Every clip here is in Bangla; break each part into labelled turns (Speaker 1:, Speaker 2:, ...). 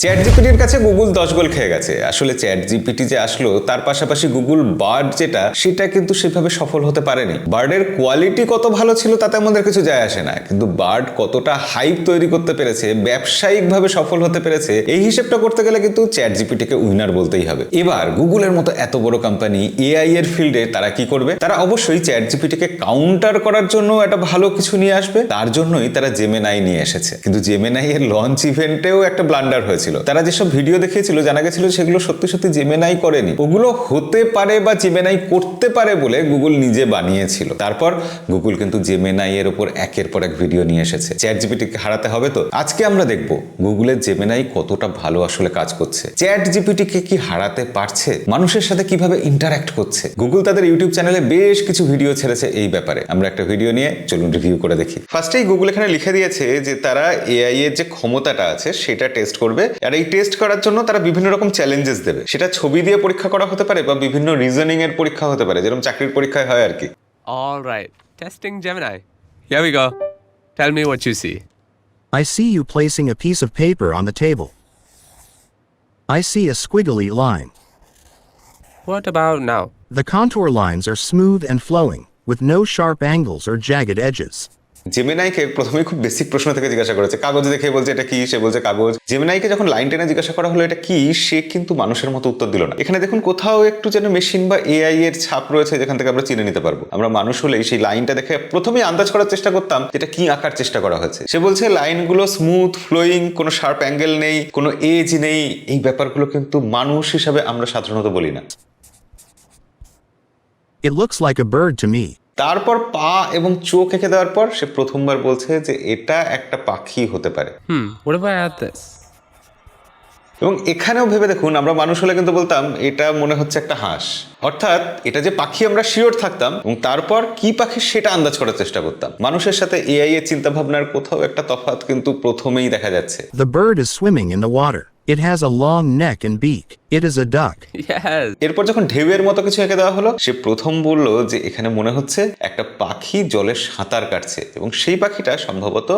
Speaker 1: চ্যাট জিপিটির কাছে গুগল 10 গোল খেয়ে গেছে। আসলে চ্যাট জিপিটি যে আসলো তার পাশাপাশি গুগল বার্ড যেটা সেটা কিন্তু সেভাবে সফল হতে পারেনি। বার্ডের কোয়ালিটি কত ভালো ছিল তাতে আমাদের কিছু যায় আসে না, কিন্তু বার্ড কতটা হাইপ তৈরি করতে পেরেছে, ব্যবসায়িকভাবে সফল হতে পেরেছে, এই হিসেবটা করতে গেলে কিন্তু চ্যাট জিপিটিকে উইনার বলতেই হবে। এবার গুগলের মতো এত বড় কোম্পানি এআই এর ফিল্ডে তারা কি করবে? তারা অবশ্যই চ্যাট জিপিটিকে কাউন্টার করার জন্য একটা ভালো কিছু নিয়ে আসবে। তার জন্যই তারা জেমিনাই নিয়ে এসেছে। কিন্তু জেমিনাই এর লঞ্চ ইভেন্টেও একটা ব্লান্ডার হয়েছিল। তারা যেসব ভিডিও দেখিয়েছিল জানা গেছিল সেগুলো সত্যি সত্যি জেমিনাই করেনি, ওগুলো হতে পারে বা জেমিনাই করতে পারে বলে গুগল নিজে বানিয়েছিল। তারপর গুগল কিন্তু জেমিনাই এর উপর একের পর এক ভিডিও নিয়ে এসেছে। চ্যাট জিপিটিকে হারাতে হবে তো। আজকে আমরা দেখব গুগলের জেমিনাই কতটা ভালো আসলে কাজ করছে, চ্যাট জিপিটিকে কি হারাতে পারছে, মানুষের সাথে কিভাবে ইন্টারঅ্যাক্ট করছে। গুগল তাদের ইউটিউব চ্যানেলে বেশ কিছু ভিডিও ছেড়েছে এই ব্যাপারে। আমরা একটা ভিডিও নিয়ে চলুন রিভিউ করে দেখি। ফার্স্টেই গুগল এখানে লিখে দিয়েছে যে তারা এআই এর যে ক্ষমতাটা আছে সেটা টেস্ট করবে, আর এই টেস্ট করার জন্য তারা বিভিন্ন রকম চ্যালেঞ্জেস দেবে। সেটা ছবি দিয়ে পরীক্ষা করা হতে পারে বা বিভিন্ন রিজনিং এর পরীক্ষা হতে পারে, যেরকম চাকরির পরীক্ষায় হয় আর কি।
Speaker 2: All right, testing Gemini. Here we go. Tell me what you see.
Speaker 3: I see you placing a piece of paper on the table. I see a squiggly line.
Speaker 2: What about now?
Speaker 3: The contour lines are smooth and flowing, with no sharp angles or jagged edges.
Speaker 1: জেমিনাইকে প্রথমে খুব বেসিক প্রশ্ন থেকে জিজ্ঞাসা করেছে, কাগজ দেখে বলছে এটা কি, সে বলছে কাগজ। জেমিনাইকে যখন লাইন টেনে জিজ্ঞাসা করা হলো এটা কি, সে কিন্তু মানুষের মতো উত্তর দিল না। এখানে দেখুন কোথাও একটু যেন মেশিন বা এআই এর ছাপ রয়েছে, যেখান থেকে আমরা চিনে নিতে পারবো। আমরা মানুষ হলেই সেই লাইনটা দেখে প্রথমেই আন্দাজ করার চেষ্টা করতাম এটা কি আঁকার চেষ্টা করা হয়েছে। সে বলছে লাইনগুলো স্মুথ ফ্লোয়িং, কোনো শার্প অ্যাঙ্গেল নেই, কোনো এজ নেই। এই ব্যাপারগুলো কিন্তু মানুষ হিসাবে আমরা সাধারণত বলি না।
Speaker 3: It looks like a bird to me.
Speaker 1: তারপর পা এবং চোখ এঁকে দেওয়ার পর সে প্রথমবার বলছে যে এটা একটা পাখি হতে পারে।
Speaker 2: What if I add this?
Speaker 1: এবং এখানেও ভেবে দেখুন, আমরা মানুষ হলে কিন্তু বলতাম এটা মনে হচ্ছে একটা হাঁস, অর্থাৎ এটা যে পাখি আমরা শিওর থাকতাম এবং তারপর কি পাখি সেটা আন্দাজ করার চেষ্টা করতাম। মানুষের সাথে এআই এর চিন্তা ভাবনার কোথাও একটা তফাৎ কিন্তু প্রথমেই দেখা যাচ্ছে।
Speaker 3: The bird is swimming in the water. It has a long neck and beak. It is a duck.
Speaker 2: Yes.
Speaker 1: এরপর যখন ঢেউয়ের মতো কিছু এঁকে দেওয়া হলো, সে প্রথম বলল যে এখানে মনে হচ্ছে একটা পাখি জলে সাঁতার কাটছে এবং সেই পাখিটা সম্ভবত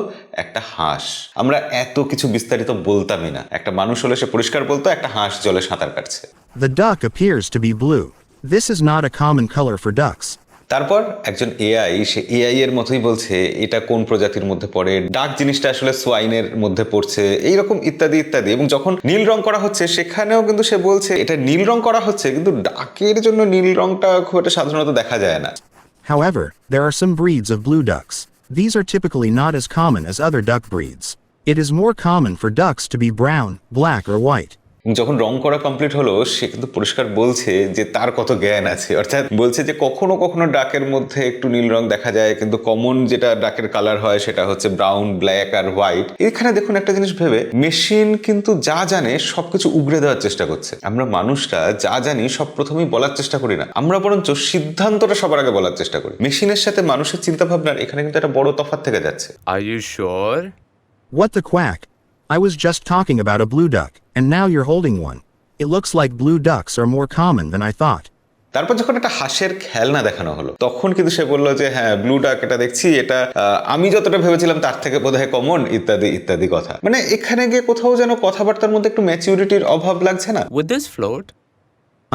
Speaker 1: একটা হাঁস। আমরা এত কিছু বিস্তারিত বলতামই না। একটা মানুষ হলে সে পরিষ্কার বলতো একটা হাঁস জলে সাঁতার কাটছে।
Speaker 3: The duck appears to be blue. This is not a common color for ducks.
Speaker 1: তারপর একজন এআই, সে এআই এর মতোই বলছে এটা কোন প্রজাতির মধ্যে পড়ে, ডাক জিনিসটা আসলে সোয়াইনের মধ্যে পড়ছে, এইরকম ইত্যাদি ইত্যাদি। এবং যখন নীল রং করা হচ্ছে সেখানেও কিন্তু সে বলছে এটা নীল রং করা হচ্ছে, কিন্তু ডাকের জন্য নীল রংটা খুব একটা সাধারণত দেখা যায় না।
Speaker 3: However, there are some breeds of blue ducks. These are typically not as common as other duck breeds. It is more common for ducks to be brown, black, or white.
Speaker 1: যখন রং করা কমপ্লিট হলো সে কিন্তু পরিষ্কার বলছে যে তার কত জ্ঞান আছে, অর্থাৎ বলছে যে কখনো কখনো ডাকের মধ্যে একটু নীল রং দেখা যায়, কিন্তু কমন যেটা ডাকের কালার হয় সেটা হচ্ছে ব্রাউন, ব্ল্যাক আর হোয়াইট। এখানে দেখুন একটা জিনিস ভেবে, মেশিন কিন্তু যা জানে সবকিছু উগড়ে দেওয়ার চেষ্টা করছে। আমরা মানুষরা যা জানি সব প্রথমেই বলার চেষ্টা করি না, আমরা বরঞ্চ সিদ্ধান্তটা সবার আগে বলার চেষ্টা করি। মেশিনের সাথে মানুষের চিন্তা ভাবনার এখানে কিন্তু একটা বড় তফাৎ থেকে যাচ্ছে।
Speaker 2: Are you sure?
Speaker 3: What the quack? I was just talking about a blue duck, and now you're holding one. It looks like blue ducks are more common than I thought.
Speaker 1: তারপর যখন একটা হাঁসের খেলনা দেখানো হলো তখন কিন্তু সে বললো যে হ্যাঁ ব্লু ডাক এটা দেখছি, এটা আমি যতটা ভেবেছিলাম তার থেকে বোধহয় কমন, ইত্যাদি ইত্যাদি কথা। মানে এখানে গিয়ে কোথাও যেন কথাবার্তার মধ্যে একটু ম্যাচিউরিটির অভাব লাগছে না?
Speaker 2: Would this float?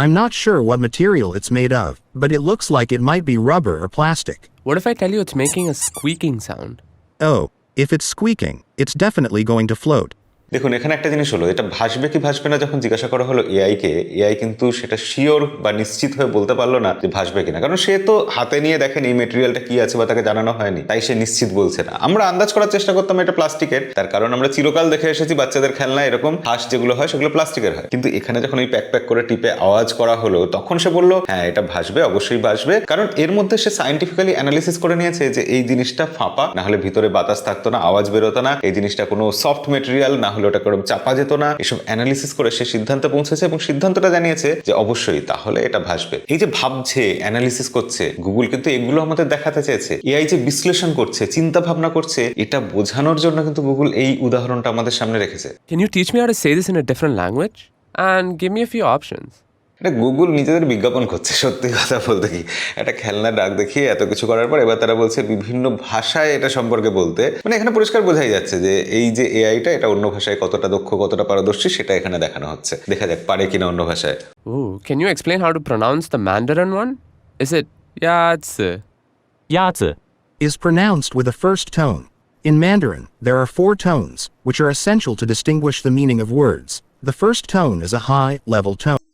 Speaker 3: I'm not sure what material it's made of, but it looks like it might be rubber or plastic.
Speaker 2: What if I tell you it's making a squeaking sound?
Speaker 3: Oh, if it's squeaking, it's definitely going to float.
Speaker 1: দেখুন এখানে একটা জিনিস হলো, এটা ভাসবে কি ভাসবে না যখন জিজ্ঞাসা করা হলো এআইকে, এআই কিন্তু সেটা শিওর বা নিশ্চিত হয়ে বলতে পারলো না যে ভাসবে কিনা, কারণ সে তো হাতে নিয়ে দেখেনি মেটেরিয়ালটা কি আছে বা তাকে জানানো হয়নি, তাই সে নিশ্চিত বলছে না। আমরা আন্দাজ করার চেষ্টা করতাম এটা প্লাস্টিকের, তার কারণ আমরা চিরকাল দেখে এসেছি বাচ্চাদের খেলনা এরকম হাঁস যেগুলো হয় সেগুলো প্লাস্টিকের হয়। কিন্তু এখানে যখন এই প্যাক প্যাক করে টিপে আওয়াজ করা হলো তখন সে বললো হ্যাঁ এটা ভাসবে, অবশ্যই ভাসবে, কারণ এর মধ্যে সে সায়েন্টিফিক্যালি অ্যানালিসিস করে নিয়েছে যে এই জিনিসটা ফাঁপা, না হলে ভিতরে বাতাস থাকতো না, আওয়াজ বেরোতো না, এই জিনিসটা কোনো সফট মেটেরিয়াল, না হলে ওটা কোনো চাপা যেত না। এসব অ্যানালিসিস করে সে সিদ্ধান্তে পৌঁছেছে এবং সিদ্ধান্তটা জানিয়েছে যে অবশ্যই তাহলে এটা ভাসবে। এই যে ভাবছে, অ্যানালিসিস করছে, গুগল কিন্তু এগুলো আমাদের দেখাতে চেয়েছে। এআই যে বিশ্লেষণ করছে, চিন্তা ভাবনা করছে, এটা বোঝানোর জন্য কিন্তু গুগল এই উদাহরণটা আমাদের সামনে রেখেছে।
Speaker 2: Can you teach me how to say this in a different language? And give me a few options.
Speaker 1: এটা গুগল নিজেদের বিজ্ঞাপন করছে, সত্যি কথা বলতে কি। একটা খেলনা ডাক দেখিয়ে এত কিছু করার পর এবার তারা বলছে বিভিন্ন ভাষায় এটা সম্পর্কে বলতে। মানে এখানে পরিষ্কার বোঝাই যাচ্ছে যে এই যে এআইটা এটা অন্য ভাষায় কতটা দক্ষ, কতটা পারদর্শী সেটা এখানে দেখানো হচ্ছে। দেখা যাক পারে কিনা অন্য ভাষায়।
Speaker 2: Ooh, can you explain how to pronounce the Mandarin one? Is it Yatze?
Speaker 4: Yatze.
Speaker 3: Is pronounced with a first tone. In Mandarin, there are 4 tones, which are essential to distinguish the meaning of words. The first tone is a high-level tone.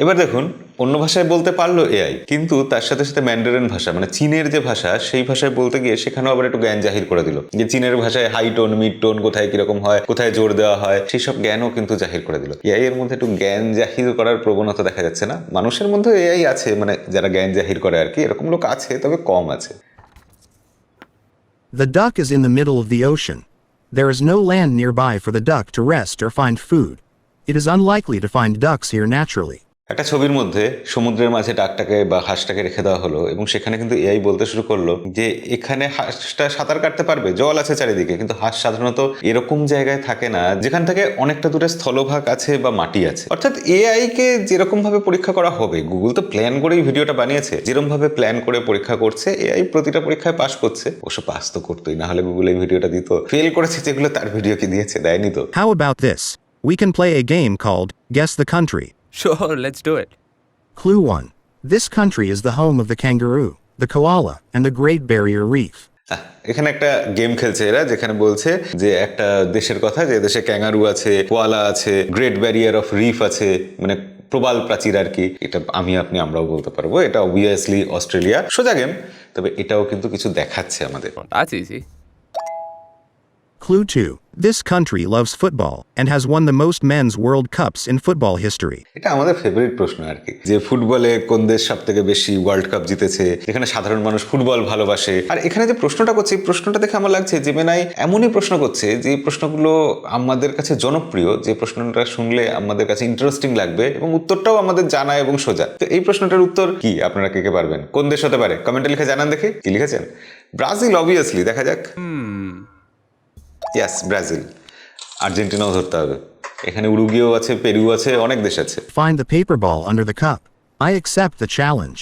Speaker 1: এবার দেখুন অন্য ভাষায় বলতে পারলো এআই, কিন্তু তার সাথে সাথে ম্যান্ডারিন ভাষা মানে চীনের যে ভাষা সেই ভাষায় বলতে গিয়ে সেখানেও আবার একটু জ্ঞান জাহির করে দিল যে চীনের ভাষায় হাই টোন, মিড টোন কোথায় কিরকম হয়, কোথায় জোর দেওয়া হয়, সেই সব জ্ঞানও কিন্তু জাহির করে দিল। এআই এর মধ্যে একটু জ্ঞান জাহির করার প্রবণতা দেখা যাচ্ছে না। মানুষের মধ্যে এআই আছে, মানে যারা জ্ঞান জাহির করে আর কি, এরকম লোক আছে তবে কম আছে।
Speaker 3: The duck is in the middle of the ocean. There is no land nearby for the duck to rest or find food. It is unlikely to find ducks here naturally.
Speaker 1: একটা ছবির মধ্যে সমুদ্রের মাঝে ডাকটাকে বা হাঁসটাকে রেখে দেওয়া হলো এবং সেখানে কিন্তু এআই বলতে শুরু করলো যে এখানে হাঁসটা সাঁতার কাটতে পারবে, জল আছে চারিদিকে, কিন্তু হাঁস সাধারণত এরকম জায়গায় থাকে না যেখান থেকে অনেকটা দূরে স্থলভাগ আছে বা মাটি আছে। অর্থাৎ এআই কে যেরকম ভাবে পরীক্ষা করা হবে, গুগল তো প্ল্যান করেই ভিডিওটা বানিয়েছে, যেরকম ভাবে প্ল্যান করে পরীক্ষা করছে এআই প্রতিটা পরীক্ষায় পাস করছে। অবশ্য পাস তো করতোই, না হলে গুগল এই ভিডিওটা দিত। ফেল করেছে যেগুলো তার ভিডিও কি দিয়েছে, দেয়নি তো।
Speaker 3: How about this? We can play a game called Guess the Country.
Speaker 2: Sure, let's do it.
Speaker 3: Clue 1. This country is the home of the kangaroo, the koala, and the Great Barrier Reef.
Speaker 1: এখানে একটা গেম খেলছে এরা, যেখানে বলছে যে একটা দেশের কথা, যে দেশে ক্যাঙ্গারু আছে, কোয়ালা আছে, গ্রেট ব্যারিয়ার অফ রিফ আছে, মানে প্রবাল প্রাচীর আর কি। এটা আমরাও বলতে পারবো। এটা অবভিয়াসলি অস্ট্রেলিয়া। সোজা গেম, তবে এটাও কিন্তু কিছু দেখাচ্ছে আমাদের।
Speaker 2: Oh, that's easy.
Speaker 3: Clue 2. This country loves football and has won the most men's World Cups in football history.
Speaker 1: এটা আমাদের ফেভারিট প্রশ্ন আর কি, যে ফুটবলে কোন দেশ সব থেকে বেশি ওয়ার্ল্ড কাপ জিতেছে, যেখানে সাধারণ মানুষ ফুটবল ভালোবাসে। আর এখানে যে প্রশ্নটা করছে, এই প্রশ্নটা দেখে আমার লাগছে জেমিনাই এমনই প্রশ্ন করছে যে প্রশ্নগুলো আমাদের কাছে জনপ্রিয়, যে প্রশ্নটা শুনলে আমাদের কাছে ইন্টারেস্টিং লাগবে এবং উত্তরটাও আমাদের জানা এবং সোজা। তো এই প্রশ্নটার উত্তর কি আপনারা কে কে পারবেন? কোন দেশ হতে পারে? কমেন্টে লিখে জানান দেখি কি লিখেছেন। ব্রাজিল অবভিয়াসলি, দেখা যাক। ইয়াস, ব্রাজিল। আর্জেন্টিনাও ধরতে হবে, এখানে উরুগুয়েও আছে, পেরু আছে, অনেক দেশ আছে।
Speaker 3: Find the paper ball under the cup. I accept the challenge.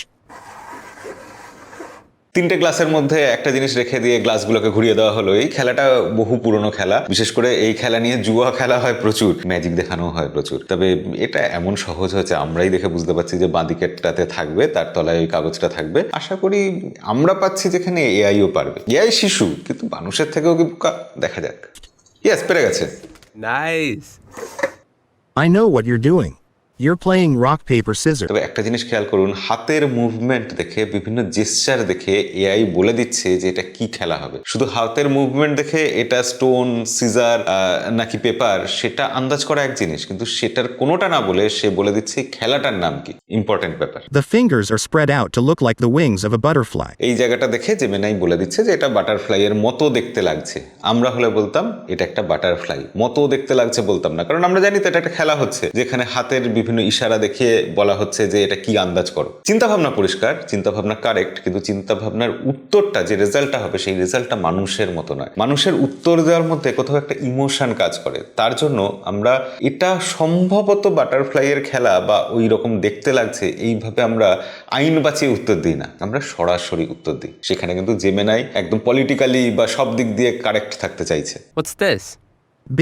Speaker 1: 3টে গ্লাসের মধ্যে একটা জিনিস রেখে দিয়ে গ্লাসগুলোকে ঘুরিয়ে দেওয়া হলো। এই খেলাটা বহু পুরনো খেলা, বিশেষ করে এই খেলা নিয়ে জুয়া খেলা হয় প্রচুর, ম্যাজিক দেখানো হয় প্রচুর। তবে এটা এমন সহজ হয়েছে, আমরাই দেখে বুঝতে পারছি যে বাঁদিকেরটাতে থাকবে, তার তলায় ওই কাগজটা থাকবে। আশা করি আমরা পাচ্ছি যেখানে এআইও পারবে। এআই শিশু, কিন্তু মানুষের থেকেও কি বোকা, দেখা যাক। ইয়েস, পেরে গেছে।
Speaker 2: Nice.
Speaker 3: I know what you're doing. You're playing rock, paper, scissors.
Speaker 1: তবে একটা জিনিস খেয়াল করুন, হাতের মুভমেন্ট দেখে, বিভিন্ন জেসচার দেখে এআই বলে দিচ্ছে যে এটা কি খেলা হবে। শুধু হাতের মুভমেন্ট দেখে এটা স্টোন, সিজার নাকি পেপার সেটা আন্দাজ করা এক জিনিস, কিন্তু সেটার কোনোটা না বলে সে বলে দিচ্ছে খেলাটার নাম কি। ইম্পর্টেন্ট ব্যাপার।
Speaker 3: The fingers are spread out to look like the wings of a butterfly.
Speaker 1: এই জায়গাটা দেখে জেমিনাই বলে দিচ্ছে যে এটা বাটারফ্লাই এর মতো দেখতে লাগছে। আমরা হলে বলতাম এটা একটা বাটারফ্লাই, মতো দেখতে লাগছে বলতাম না, কারণ আমরা জানি তো এটা একটা খেলা হচ্ছে যেখানে হাতের বিভিন্ন ইশারা দেখিয়ে বলা হচ্ছে যে এটা কি আন্দাজ করো। চিন্তা ভাবনা পরিষ্কার, চিন্তা ভাবনা কারেক্ট, কিন্তু চিন্তা ভাবনার উত্তরটা যে রেজাল্টটা হবে সেই রেজাল্টটা মানুষের মতো নয়। মানুষের উত্তর দেওয়ার মধ্যে কোথাও একটা ইমোশন কাজ করে, তার জন্য আমরা এটা সম্ভবত বাটারফ্লাই এর খেলা বা ওই রকম দেখতে লাগছে এইভাবে আমরা আইন বাঁচিয়ে উত্তর দিই না, আমরা সরাসরি উত্তর দিই। সেখানে কিন্তু জেমিনাই একদম পলিটিক্যালি বা সব দিক দিয়ে কারেক্ট থাকতে চাইছে।
Speaker 2: What's this?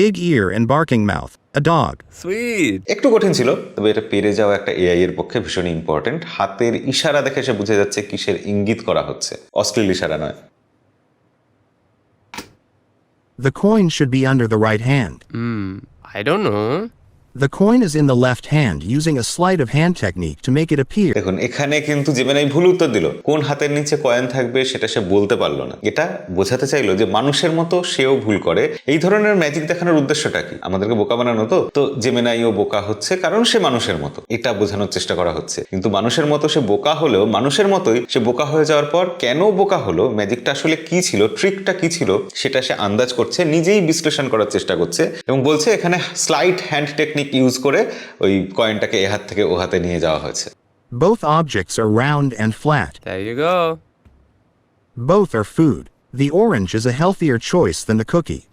Speaker 3: Big ear and barking mouth. A dog.
Speaker 2: Sweet.
Speaker 1: একটু কঠিন ছিল, তবে এটা পেরে যাওয়া একটা এআই এর পক্ষে ভীষণ ইম্পর্টেন্ট। হাতের ইশারা দেখে সে বুঝে যাচ্ছে কিসের ইঙ্গিত করা হচ্ছে, অশ্লীল ইশারা নয়।
Speaker 3: The coin should be under the right hand.
Speaker 2: I don't know.
Speaker 3: The coin is in the left hand using a sleight of hand technique to make it appear.
Speaker 1: দেখুন এখানে কিন্তু জেমিনাই ভুল উত্তর দিল। কোন হাতের নিচে কয়েন থাকবে সেটা সে বলতে পারলো না। এটা বোঝাতে চাইলো যে মানুষের মতো সেও ভুল করে। এই ধরনের ম্যাজিক দেখানোর উদ্দেশ্যটা কি? আমাদেরকে বোকা বানানো তো। তো জেমিনাইও বোকা হচ্ছে কারণ সে মানুষের মতো, এটা বোঝানোর চেষ্টা করা হচ্ছে। কিন্তু মানুষের মতো সে বোকা হলেও মানুষের মতোই সে বোকা হয়ে যাওয়ার পর কেন বোকা হলো, ম্যাজিকটা আসলে কি ছিল, ট্রিকটা কি ছিল, সেটা সে আন্দাজ করছে, নিজেই বিশ্লেষণ করার চেষ্টা করছে এবং বলছে এখানে স্লাইট হ্যান্ড টেকনিক ইউজ করে ওই কয়েনটাকে এ হাত থেকে ও হাতে নিয়ে যাওয়া হয়েছে।
Speaker 3: Both objects are round and flat.
Speaker 2: There you go.
Speaker 3: Both are food. The orange is a healthier choice than the cookie.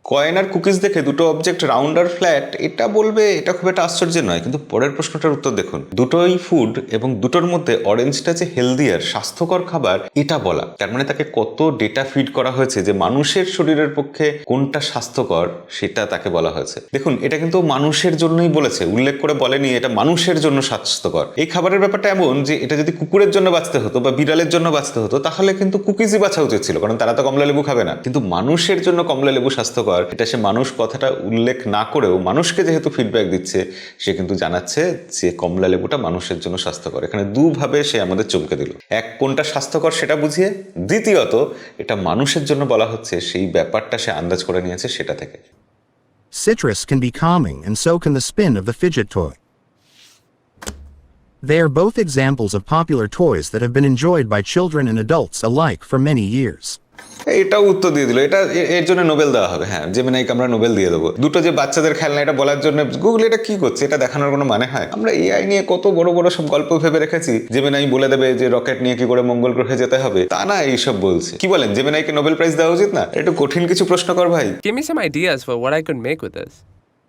Speaker 1: Coin আর কুকিজ দেখে দুটো অবজেক্ট রাউন্ড আর ফ্ল্যাট এটা বলবে এটা খুব একটা আশ্চর্যের নয়, কিন্তু পরের প্রশ্নটার উত্তর দেখুন। দুটোই ফুড এবং দুটোর মধ্যে অরেঞ্জটা যে হেলদিয়ার স্বাস্থ্যকর খাবার এটা বলা, তার মানে তাকে কত ডেটা ফিড করা হয়েছে যে মানুষের শরীরের পক্ষে কোনটা স্বাস্থ্যকর সেটা তাকে বলা হয়েছে। দেখুন এটা কিন্তু মানুষের জন্যই বলেছে, উল্লেখ করে বলেনি এটা মানুষের জন্য স্বাস্থ্যকর। এই খাবারের ব্যাপারটা এমন যে এটা যদি কুকুরের জন্য বাঁচতে হতো বা বিড়ালের জন্য বাঁচতে হতো তাহলে কিন্তু কুকিজই বাঁচা উচিত ছিল, কারণ তারা তো কমলা লেবু খাবে না। কিন্তু মানুষের জন্য কমলা লেবু স্বাস্থ্যকর এটা সে মানুষ কথাটা উল্লেখ না করেও মানুষকে যেহেতু ফিডব্যাক দিচ্ছে সে কিন্তু জানাচ্ছে যে কমলা লেবুটা মানুষের জন্য স্বাস্থ্যকর। এখানে দুভাবে সে আমাদের চমকে দিল, এক কোনটা স্বাস্থ্যকর সেটা বুঝিয়ে, দ্বিতীয়ত এটা মানুষের জন্য বলা হচ্ছে সেই ব্যাপারটা সে আন্দাজ করে নিয়েছে সেটা থেকে।
Speaker 3: Citrus can be calming, and so can the spin of the fidget toy. They are both examples of popular toys that have been enjoyed by children and adults alike for many years.
Speaker 1: এটাও উত্তর দিয়ে দিল, এটা এর জন্য নোবেল দেওয়া হবে। হ্যাঁ, জেমিনাইকে আমরা নোবেল দিয়ে দেবো। দুটো যে বাচ্চাদের খেলনা এটা বলার জন্য গুগল এটা কি করছে এটা দেখানোর কোনো মানে হয়? আমরা এআই নিয়ে কত বড় বড় সব গল্প ভেবে রেখেছি, জেমিনাই বলে দেবে যে রকেট নিয়ে কি করে মঙ্গল গ্রহে যেতে হবে, তা না এইসব বলছে। কি বলেন, জেমিনাইকে নোবেল প্রাইজ দেওয়া উচিত না? একটু কঠিন কিছু প্রশ্ন কর ভাই।
Speaker 2: Give me some ideas for what I could make with this.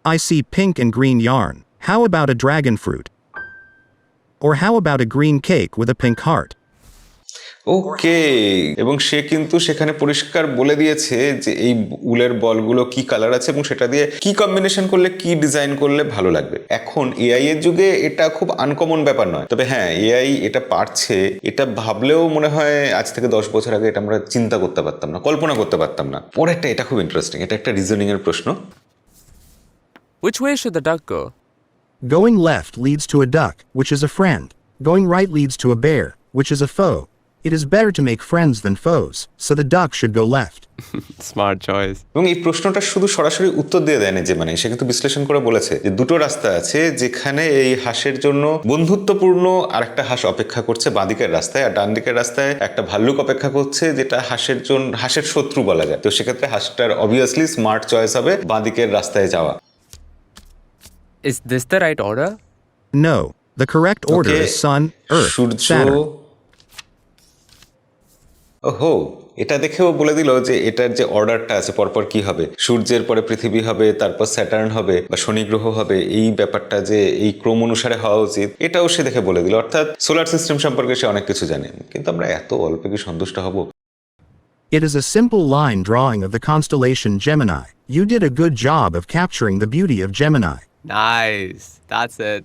Speaker 3: I see pink and green yarn. How about a dragon fruit? Or how about a green cake with a pink heart?
Speaker 1: ওকে, এবং সে কিন্তু সেখানে পরিষ্কার বলে দিয়েছে যে এই উলের বলগুলো কি কালার আছে এবং সেটা দিয়ে কি কম্বিনেশন করলে কি ডিজাইন করলে ভালো লাগবে। এখন এআই এর যুগে এটা খুব আনকমন ব্যাপার নয়, তবে হ্যাঁ এআই এটা পারছে, এটা ভাবলেও মনে হয় আজ থেকে 10 বছর আগে এটা আমরা চিন্তা করতে পারতাম না, কল্পনা করতে পারতাম না। পরেরটা এটা খুব ইন্টারেস্টিং, এটা একটা রিজনিং এর প্রশ্ন।
Speaker 2: Which way should the duck go?
Speaker 3: Going left leads to a duck, which is a friend. Going right leads to a bear, which is a foe. It is better to make friends than foes, so the duck should go left.
Speaker 2: Smart choice.
Speaker 1: এবং এই প্রশ্নটা শুধু সরাসরি উত্তর দিয়ে দেয়নি যে মানে সে কিন্তু বিশ্লেষণ করে বলেছে যে দুটো রাস্তা আছে যেখানে এই হাঁসের জন্য বন্ধুত্বপূর্ণ আরেকটা হাঁস অপেক্ষা করছে বাঁদিকের রাস্তায়, আর ডান দিকের রাস্তায় একটা ভাল্লুক অপেক্ষা করছে যেটা হাঁসের শত্রু বলা যায়। তো সেক্ষেত্রে হাঁসটার অবভিয়াসলি স্মার্ট চয়েস হবে বাঁদিকের রাস্তায় যাওয়া।
Speaker 2: Is this the right order?
Speaker 3: No, the correct order
Speaker 1: Okay.
Speaker 3: is Sun, Earth,
Speaker 1: Surya,
Speaker 3: Saturn.
Speaker 1: ওহো, এটা দেখেও বলে দিল যে এটার যে অর্ডারটা আছে পরপর কি হবে, সূর্যের পরে পৃথিবী হবে, তারপর স্যাটার্ন হবে বা শনি গ্রহ হবে, এই ব্যাপারটা যে এই ক্রম অনুসারে হওয়া উচিত এটাও সে দেখে বলে দিল। অর্থাৎ সোলার সিস্টেম সম্পর্কে সে অনেক কিছু জানে, কিন্তু আমরা এত অল্পে কি সন্তুষ্ট হব?
Speaker 3: It is a simple line drawing of the constellation Gemini. You did a good job of capturing the beauty of Gemini.
Speaker 2: Nice. That's it.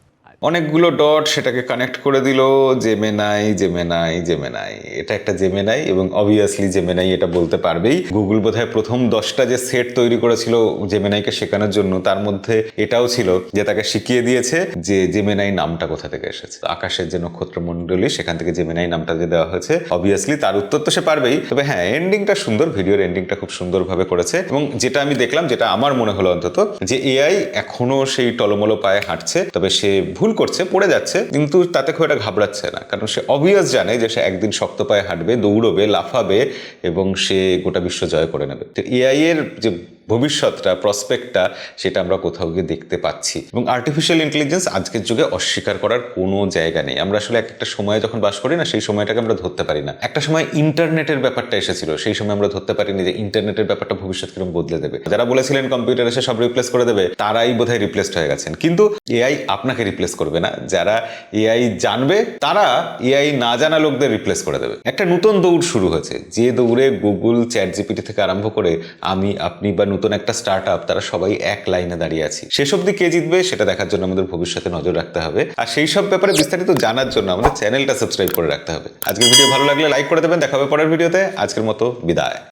Speaker 1: অনেকগুলো ডট সেটাকে কানেক্ট করে দিল, জেমিনাই জেমিনাই জেমিনাই, এটা একটা জেমিনাই এবং অবভিয়াসলি জেমিনাই এটা বলতে পারবেই। গুগল বোধহয় প্রথম 10টা যে সেট তৈরি করেছিল জেমিনাইকে শেখানোর জন্য তার মধ্যে এটাও ছিল যে তাকে শিখিয়ে দিয়েছে যে জেমিনাই নামটা কোথা থেকে এসেছে। আকাশের যে নক্ষত্রমণ্ডলী সেখান থেকে জেমিনাই নামটা যে দেওয়া হয়েছে, অবভিয়াসলি তার উত্তর তো সে পারবেই। তবে হ্যাঁ, এন্ডিংটা সুন্দর, ভিডিওর এন্ডিংটা খুব সুন্দরভাবে করেছে এবং যেটা আমি দেখলাম, যেটা আমার মনে হলো অন্তত, যে এআই এখনো সেই টলমলো পায়ে হাঁটছে, তবে সে ভুল করছে, পড়ে যাচ্ছে, কিন্তু তাতে খুব একটা ঘাবড়াচ্ছে না, কারণ সে অবভিয়াস জানে যে সে একদিন শক্ত পায়ে হাঁটবে, দৌড়বে, লাফাবে এবং সে গোটা বিশ্ব জয় করে নেবে। তো এআই এর যে ভবিষ্যৎটা, প্রসপেক্টটা, সেটা আমরা কোথাও গিয়ে দেখতে পাচ্ছি। এবং আর্টিফিশিয়াল ইন্টেলিজেন্স আজকের যুগে অস্বীকার করার কোনো জায়গা নেই। আমরা আসলে একটা সময়ে যখন বাস করি না, সেই সময়টাকে আমরা ধরতে পারি না। একটা সময় ইন্টারনেটের ব্যাপারটা এসেছিল, সেই সময় আমরা ধরতে পারিনি যে ইন্টারনেটের ব্যাপারটা ভবিষ্যৎ কিরকম বদলে দেবে। যারা বলেছিলেন কম্পিউটার এসে সব রিপ্লেস করে দেবে, তারাই বোধহয় রিপ্লেসড হয়ে গেছেন। কিন্তু এআই আপনাকে রিপ্লেস করবে না, যারা এআই জানবে তারা এআই না জানা লোকদের রিপ্লেস করে দেবে। একটা নতুন দৌড় শুরু হয়েছে, যে দৌড়ে গুগল, চ্যাট জিপিটি থেকে আরম্ভ করে আমি, আপনি বা নতুন একটা স্টার্ট আপ, তারা সবাই এক লাইনে দাঁড়িয়ে আছি। সেসব দিকে কে জিতবে সেটা দেখার জন্য আমাদের ভবিষ্যতে নজর রাখতে হবে, আর সেই সব ব্যাপারে বিস্তারিত জানার জন্য আমাদের চ্যানেলটা সাবস্ক্রাইব করে রাখতে হবে। আজকের ভিডিও ভালো লাগলে লাইক করে দেবেন। দেখা হবে পরের ভিডিওতে। আজকের মতো বিদায়।